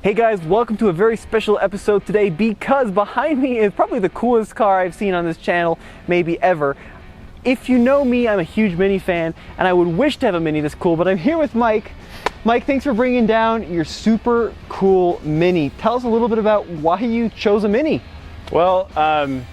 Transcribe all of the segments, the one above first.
Hey guys, welcome to a very special episode today because behind me is probably the coolest car I've seen on this channel, maybe ever. If you know me, I'm a huge Mini fan and I would wish to have a Mini this cool, but I'm here with Mike. Mike, thanks for bringing down your super cool Mini. Tell us a little bit about why you chose a Mini. Well,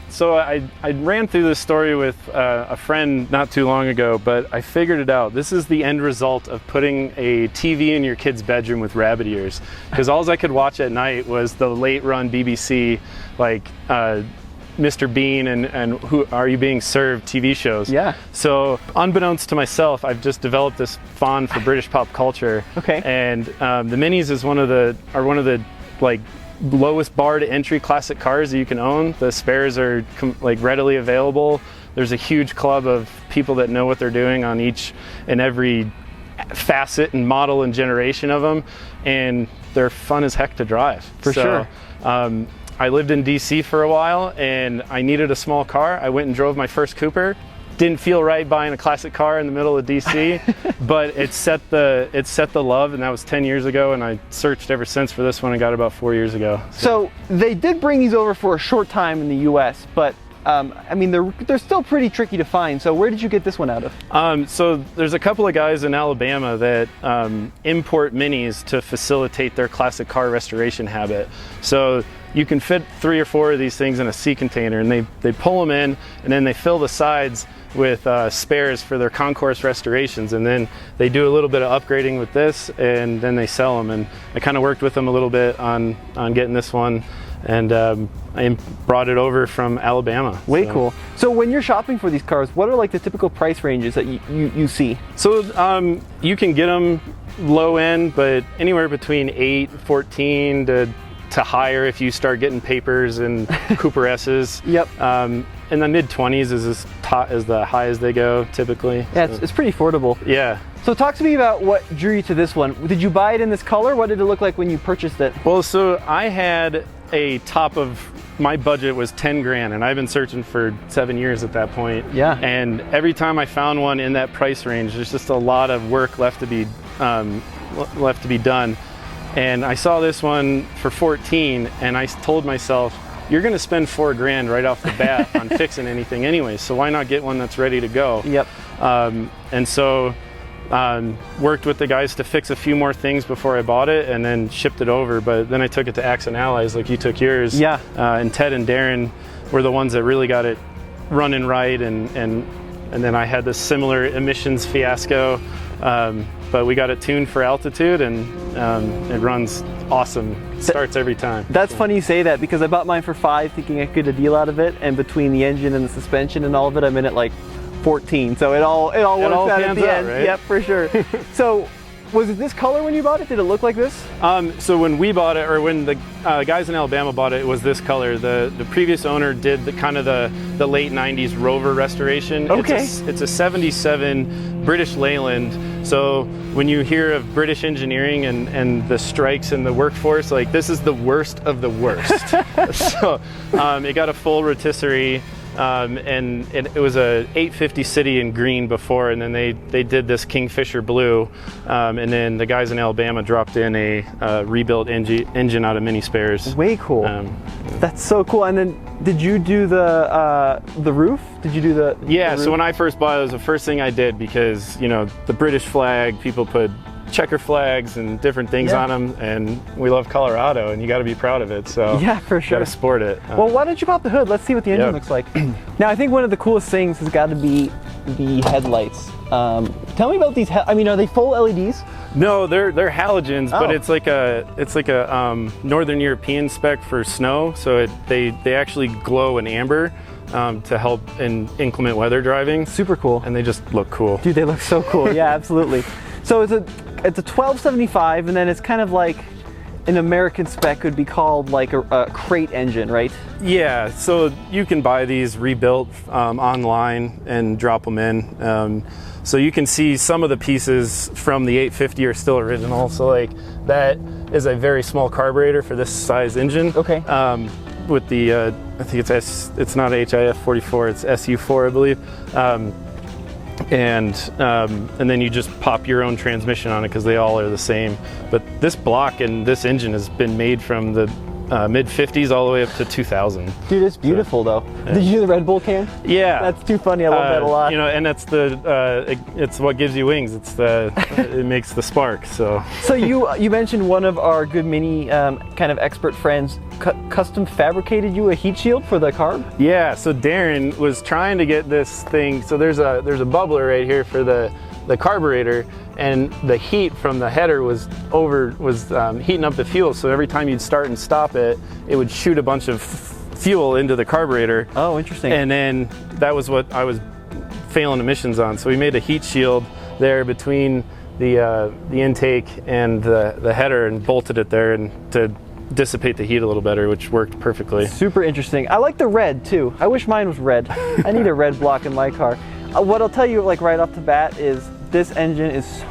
so I ran through this story with a friend not too long ago, but I figured it out. This is the end result of putting a TV in your kid's bedroom with rabbit ears. Because all I could watch at night was the late run BBC, like Mr. Bean and Who Are You Being Served TV shows. Yeah. So unbeknownst to myself, I've just developed this fond for British pop culture. Okay. And the Minis is one of the like lowest bar to entry classic cars that you can own. The spares are like readily available. There's a huge club of people that know what they're doing on each and every facet and model and generation of them, and they're fun as heck to drive. For sure. I lived in DC for a while and I needed a small car. I went and drove my first Cooper. Didn't feel right buying a classic car in the middle of DC, but it set the love, and that was 10 years ago, and I searched ever since for this one and got it about 4 years ago. So they did bring these over for a short time in the US, but I mean, they're still pretty tricky to find. So where did you get this one out of? So there's a couple of guys in Alabama that import Minis to facilitate their classic car restoration habit. So you can fit 3 or 4 of these things in a sea container, and they pull them in, and then they fill the sides with spares for their concourse restorations, and then they do a little bit of upgrading with this, and then they sell them. And I kind of worked with them a little bit on getting this one, and I brought it over from Alabama. Way cool. So when you're shopping for these cars, what are like the typical price ranges that you see? So you can get them low end, but anywhere between 8, 14 to higher if you start getting papers and Cooper S's. Yep. In the mid-20s is as the high as they go typically. Yeah, so it's pretty affordable. Yeah. So talk to me about what drew you to this one. Did you buy it in this color? What did it look like when you purchased it? Well, so I had a top of my budget was 10 grand, and I've been searching for 7 years at that point. Yeah. And every time I found one in that price range, there's just a lot of work left to be done. And I saw this one for 14, and I told myself, you're going to spend 4 grand right off the bat on fixing anything anyway, so why not get one that's ready to go? Yep. And so worked with the guys to fix a few more things before I bought it, and then shipped it over. But then I took it to Axe and Allies like you took yours. Yeah. And Ted and Darren were the ones that really got it running right, and then I had this similar emissions fiasco. But we got it tuned for altitude, and it runs awesome. It starts every time. That's funny you say that, because I bought mine for 5 thinking I could get a deal out of it, and between the engine and the suspension and all of it, I'm in at like 14. So it all works out at the end. Right? Yep, for sure. So was it this color when you bought it? Did it look like this? So when we bought it, or when the guys in Alabama bought it, it was this color. The previous owner did the late 90s Rover restoration. Okay. It's a 77 British Leyland. So when you hear of British engineering and the strikes in the workforce, like this is the worst of the worst. So it got a full rotisserie. And it was a 850 City in green before, and then they did this Kingfisher blue, and then the guys in Alabama dropped in a rebuilt engine out of Mini spares. Way cool. That's so cool. And then did you do the roof? Did you do the Yeah, the so when I first bought it, it was the first thing I did, because you know the British flag, people put checker flags and different things on them, and we love Colorado, and you got to be proud of it. So yeah, for sure, got to sport it. Well, why don't you pop the hood? Let's see what the engine looks like. Now, I think one of the coolest things has got to be the headlights. Tell me about these. I mean, are they full LEDs? No, they're halogens, but it's like a Northern European spec for snow. So they actually glow in amber to help in inclement weather driving. Super cool. And they just look cool. Dude, they look so cool. Yeah, absolutely. So it's a 1275, and then it's kind of like an American spec would be called like a crate engine, right? Yeah, so you can buy these rebuilt online and drop them in. So you can see some of the pieces from the 850 are still original. So like that is a very small carburetor for this size engine. Okay. With the, I think it's not HIF 44, it's SU4, I believe. and then you just pop your own transmission on it because they all are the same. But this block and this engine has been made from the mid 50s all the way up to 2000. Dude, it's beautiful though. Yeah. Did you do the Red Bull can? Yeah. That's too funny. I love that a lot. You know, and that's it's what gives you wings. It's it makes the spark. So you mentioned one of our Good Mini kind of expert friends custom fabricated you a heat shield for the carb? Yeah. So Darren was trying to get this thing. So there's a bubbler right here for the carburetor, and the heat from the header was heating up the fuel. So every time you'd start and stop it, it would shoot a bunch of fuel into the carburetor. Oh, interesting. And then that was what I was failing emissions on. So we made a heat shield there between the intake and the header and bolted it there and to dissipate the heat a little better, which worked perfectly. Super interesting. I like the red too. I wish mine was red. I need a red block in my car. What I'll tell you, like right off the bat, is this engine is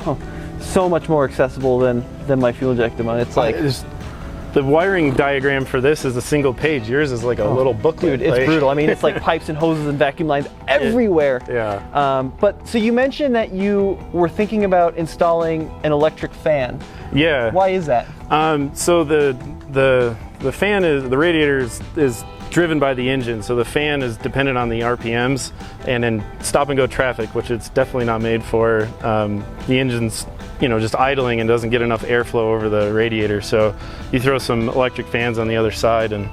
so much more accessible than my fuel injected one. It's like the wiring diagram for this is a single page. Yours is like a little booklet. Dude, it's brutal. I mean, it's like pipes and hoses and vacuum lines everywhere. Yeah. But so you mentioned that you were thinking about installing an electric fan. Yeah. Why is that? So the fan the radiator is driven by the engine, so the fan is dependent on the RPMs, and in stop and go traffic, which it's definitely not made for, the engine's just idling and doesn't get enough airflow over the radiator, so you throw some electric fans on the other side and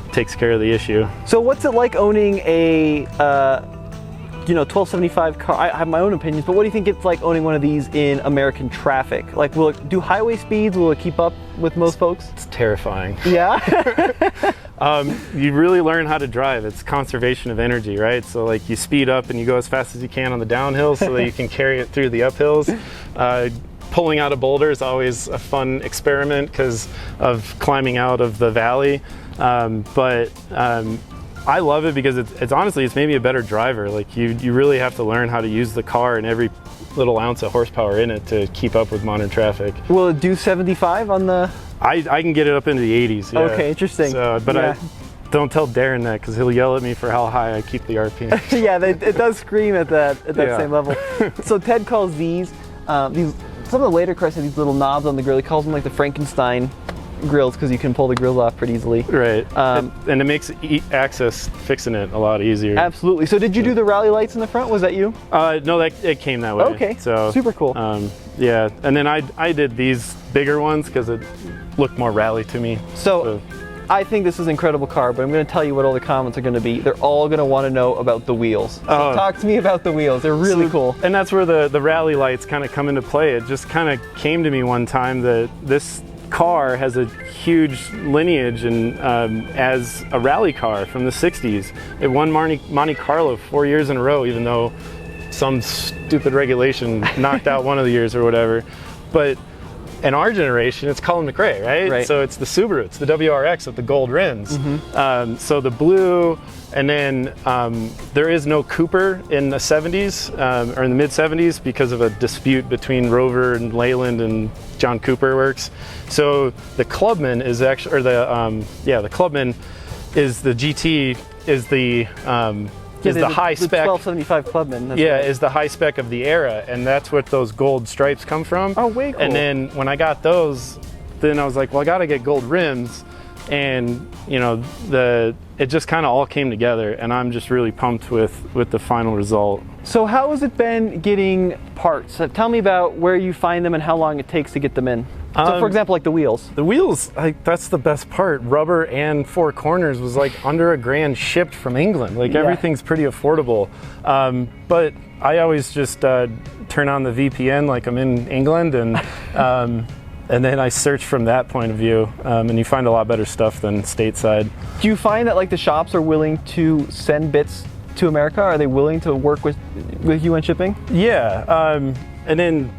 it takes care of the issue. So what's it like owning a 1275 car? I have my own opinions, but what do you think it's like owning one of these in American traffic? Like, will it do highway speeds? Will it keep up with most folks? It's terrifying. Yeah. You really learn how to drive. It's conservation of energy, right? So like you speed up and you go as fast as you can on the downhills so that you can carry it through the uphills. Pulling out a boulder is always a fun experiment because of climbing out of the valley. I love it because it's honestly, it's maybe a better driver. Like you really have to learn how to use the car and every little ounce of horsepower in it to keep up with modern traffic. Will it do 75 on the? I can get it up into the 80s. Yeah. Okay, interesting. So, but I don't tell Darren that because he'll yell at me for how high I keep the RPM. Yeah, it does scream at that same level. So Ted calls these some of the later cars have these little knobs on the grill. He calls them like the Frankenstein grills because you can pull the grills off pretty easily. Right. And it makes access fixing it a lot easier. Absolutely. So did you do the rally lights in the front? Was that you? No, it came that way. Okay. So super cool. Yeah, and then I did these bigger ones because it looked more rally to me. So I think this is an incredible car, but I'm going to tell you what all the comments are going to be. They're all going to want to know about the wheels. So talk to me about the wheels. They're really cool. And that's where the rally lights kind of come into play. It just kind of came to me one time that this car has a huge lineage and as a rally car from the 60s. It won Monte Carlo 4 years in a row, even though some stupid regulation knocked out one of the years or whatever. But in our generation, it's Colin McRae, right? So it's the Subaru, it's the WRX with the gold rims. Mm-hmm. So the blue, and then there is no Cooper in the 70s or in the mid 70s because of a dispute between Rover and Leyland and John Cooper Works. So the Clubman is actually, or the Clubman is the GT, is the high spec. 1275 Clubman. Is the high spec of the era, and that's what those gold stripes come from. Oh, way cool. And then when I got those, then I was like, well, I got to get gold rims, and it just kind of all came together, and I'm just really pumped with the final result. So how has it been getting parts? Tell me about where you find them and how long it takes to get them in. So for example, like the wheels. The wheels, that's the best part. Rubber and four corners was like under $1,000 shipped from England. Like everything's pretty affordable. But I always just turn on the VPN like I'm in England and then I search from that point of view, and you find a lot better stuff than stateside. Do you find that like the shops are willing to send bits to America? Are they willing to work with you on shipping? Yeah, and then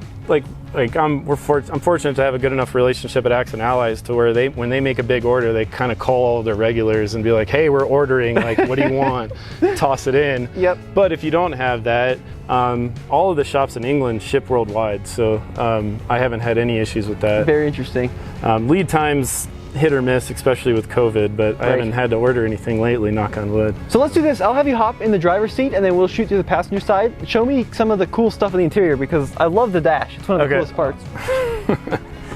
I'm fortunate to have a good enough relationship at Accent Allies to where when they make a big order, they kind of call all their regulars and be like, hey, we're ordering, like, what do you want? Toss it in. Yep. But if you don't have that, all of the shops in England ship worldwide, so I haven't had any issues with that. Very interesting. Lead times hit or miss, especially with COVID, but I haven't had to order anything lately, knock on wood. So let's do this. I'll have you hop in the driver's seat and then we'll shoot through the passenger side. Show me some of the cool stuff in the interior because I love the dash. It's one of the coolest parts.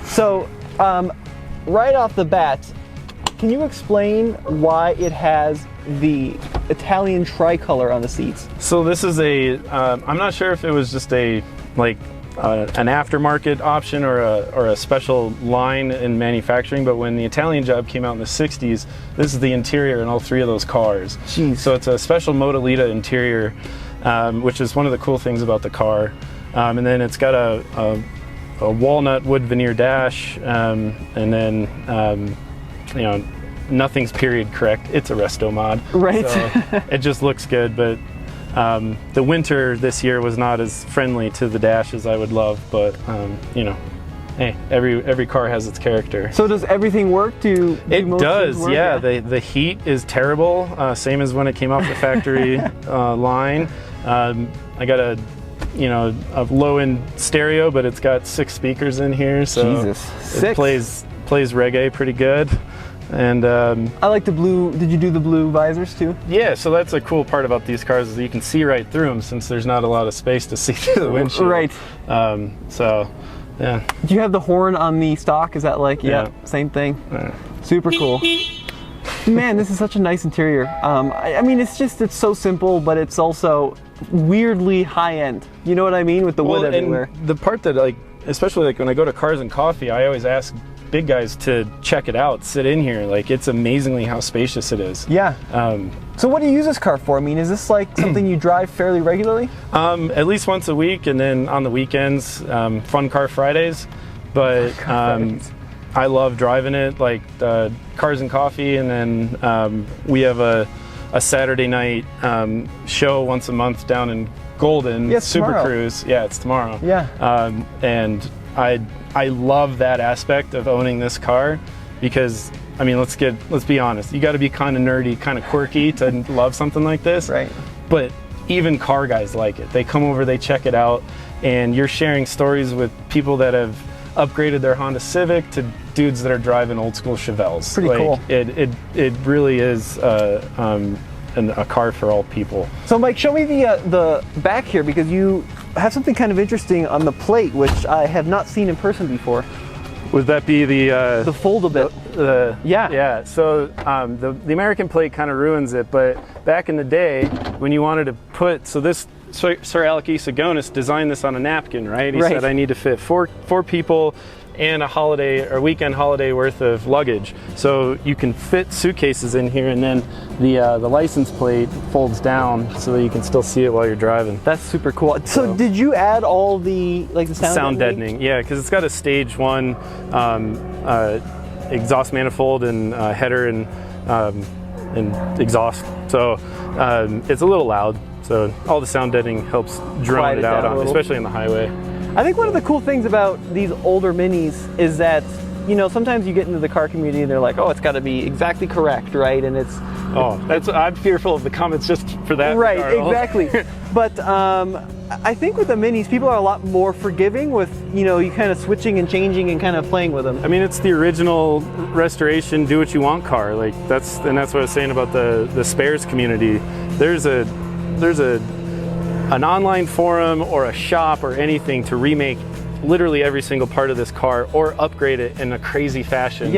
So right off the bat, can you explain why it has the Italian tricolor on the seats? So this is a, I'm not sure if it was just a, like, an aftermarket option or a special line in manufacturing, but when the Italian job came out in the 60s, this is the interior in all three of those cars. Jeez. So it's a special Modellita interior, which is one of the cool things about the car. And then it's got a walnut wood veneer dash, and then you know, nothing's period correct. It's a resto mod. Right. So it just looks good, but the winter this year was not as friendly to the dash as I would love, but you know, hey, every car has its character. So does everything work? It does, work? Yeah. The heat is terrible, same as when it came off the factory line. I got a low-end stereo, but it's got 6 speakers in here, so Jesus. It plays reggae pretty good. And I like the blue. Did you do the blue visors too? Yeah, so that's a cool part about these cars is you can see right through them since there's not a lot of space to see through the windshield. Right. So, yeah. Do you have the horn on the stock? Is that like, yeah, same thing? Super cool. Man, this is such a nice interior. I mean, it's so simple, but it's also weirdly high-end. You know what I mean? With the wood everywhere. And the part that, like, especially like when I go to Cars and Coffee, I always ask big guys to check it out, sit in here. Like, it's amazingly how spacious it is. Yeah. So what do you use this car for? I mean, is this like something you drive fairly regularly? At least once a week, and then on the weekends, Fun Car Fridays. But I love driving it, like Cars and Coffee, and then we have a Saturday night show once a month down in Golden, Super tomorrow. Cruise. Yeah, it's tomorrow. Yeah. And I love that aspect of owning this car because, I mean, let's be honest. You got to be kind of nerdy, kind of quirky to love something like this. Right. But even car guys like it. They come over, they check it out, and you're sharing stories with people that have upgraded their Honda Civic to dudes that are driving old school Chevelles. Pretty cool. It really is a car for all people. So Mike, show me the back here because you have something kind of interesting on the plate, which I have not seen in person before. Would that be the fold a bit? Yeah. So the American plate kind of ruins it, but back in the day when you wanted to put, so this Sir Alec E. Sagonis designed this on a napkin, right? He said I need to fit four people and a holiday or weekend holiday worth of luggage. So you can fit suitcases in here, and then the license plate folds down so that you can still see it while you're driving. That's super cool. So did you add all the sound deadening? Yeah, because it's got a stage 1 exhaust manifold and header and exhaust. So it's a little loud. So all the sound deadening helps drone it out, especially on the highway. I think one of the cool things about these older Minis is that, you know, sometimes you get into the car community and they're like, oh, it's got to be exactly correct, right? And I'm fearful of the comments just for that. Right, exactly. But I think with the Minis, people are a lot more forgiving with, you know, you kind of switching and changing and kind of playing with them. I mean, it's the original restoration, do what you want car. Like that's what I was saying about the spares community. There's an online forum or a shop or anything to remake literally every single part of this car or upgrade it in a crazy fashion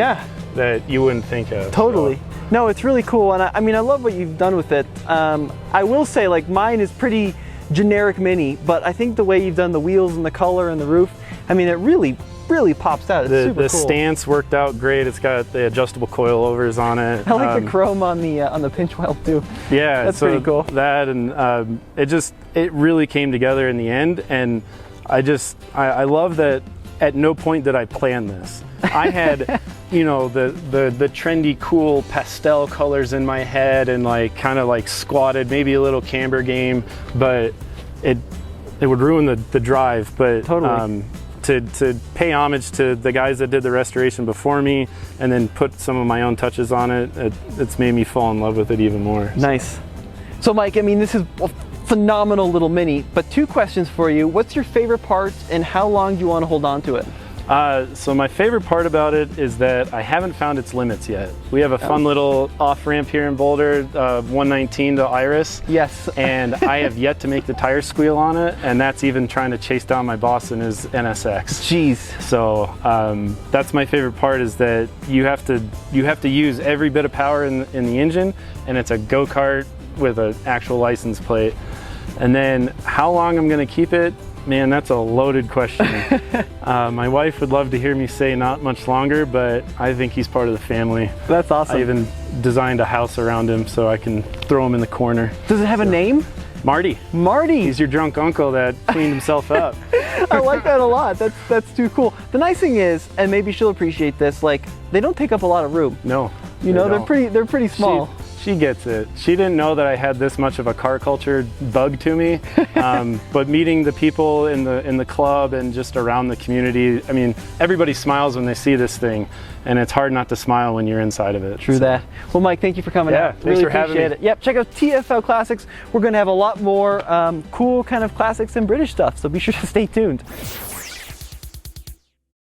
that you wouldn't think of. Totally. So. No, it's really cool, and I mean, I love what you've done with it. I will say, like, mine is pretty generic Mini, but I think the way you've done the wheels and the color and the roof, I mean, it really pops out. It's super cool. The stance worked out great. It's got the adjustable coilovers on it. I like the chrome on the pinch weld too. Yeah, that's pretty cool. That and it really came together in the end, and I love that at no point did I plan this. I had you know, the trendy cool pastel colors in my head and like kind of like squatted, maybe a little camber game, but it would ruin the drive. But totally. To pay homage to the guys that did the restoration before me and then put some of my own touches on it, it's made me fall in love with it even more. Nice. So Mike, I mean, this is a phenomenal little Mini, but 2 questions for you. What's your favorite part and how long do you want to hold on to it? So my favorite part about it is that I haven't found its limits yet. We have a fun little off-ramp here in Boulder, 119 to Iris. Yes. And I have yet to make the tire squeal on it, and that's even trying to chase down my boss in his NSX. Jeez. So that's my favorite part, is that you have to use every bit of power in the engine, and it's a go-kart with an actual license plate. And then how long I'm going to keep it? Man, that's a loaded question. My wife would love to hear me say not much longer, but I think he's part of the family. That's awesome. I even designed a house around him so I can throw him in the corner. Does it have a name? Marty. Marty. He's your drunk uncle that cleaned himself up. I like that a lot. That's too cool. The nice thing is, and maybe she'll appreciate this, like, they don't take up a lot of room. No. You know, they're pretty small. She gets it. She didn't know that I had this much of a car culture bug to me, but meeting the people in the club and just around the community, I mean, everybody smiles when they see this thing, and it's hard not to smile when you're inside of it. True that. Well, Mike, thank you for coming out. Thanks for having me. It. Yep, check out TFL Classics. We're going to have a lot more cool kind of classics and British stuff, so be sure to stay tuned.